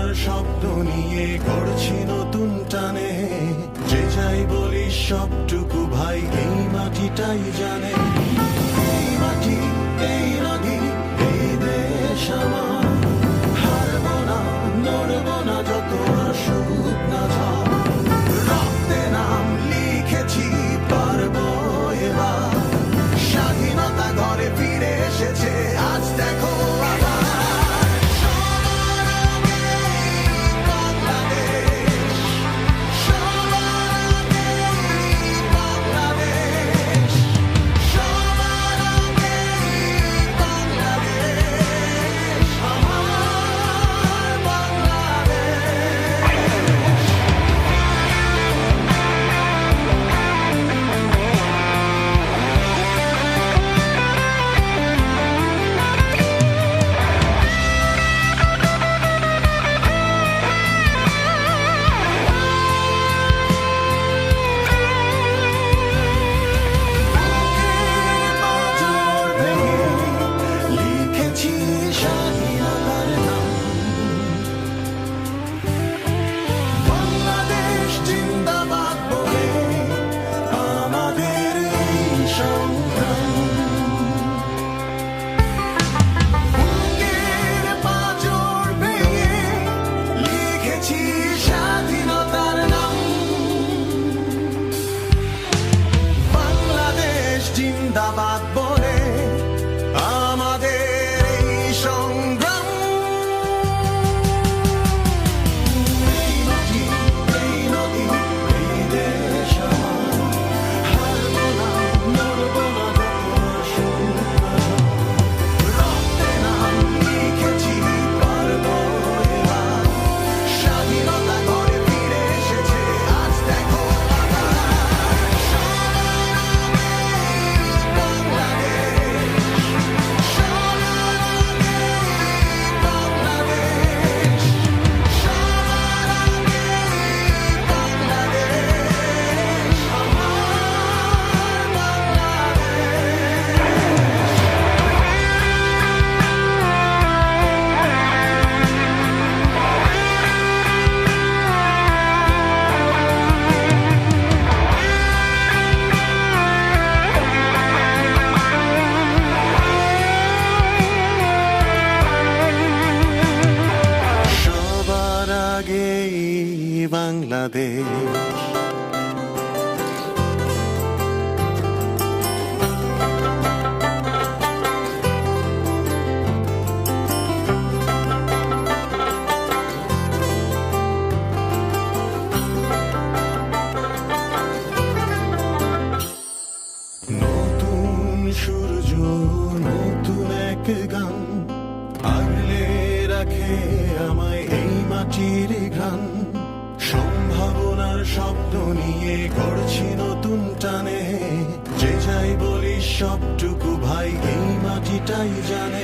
সম্ভাবনার স্বপ্ন নিয়ে গড়ছি নতুন টানে, যে যাই বলি সবটুকু ভাই এই মাটিটাই জানে। এই মাটি, এই নদী, এই দেশ আমার, হারবো না, নড়বো না যত আসুক না ঝড়। রক্তে নাম লিখেছি, পারবো এবার, স্বাধীনতা ঘরে ফিরে এসেছে আজ দেখো আবার। জিন্দাবাদ বলে আমাদের এই সংগ্রাম। এই মাটি, এই নদী, এই দেশ আমার, হারবো না, নড়বো না যত আসুক না ঝড়। রক্তে নাম লিখেছি, পারবো এবার, স্বাধীনতা ঘরে ফিরে এসেছে আজ দেখো আবার। বাংলাদেশ নতুন সূর্য, নতুন এক গান, আগলে রাখে আমায় এই মাটির ঘ্রাণ। সম্ভাবনার স্বপ্ন নিয়ে গড়ছি নতুন টানে, যে যাই বলি সবটুকু ভাই এই মাটিটাই জানে।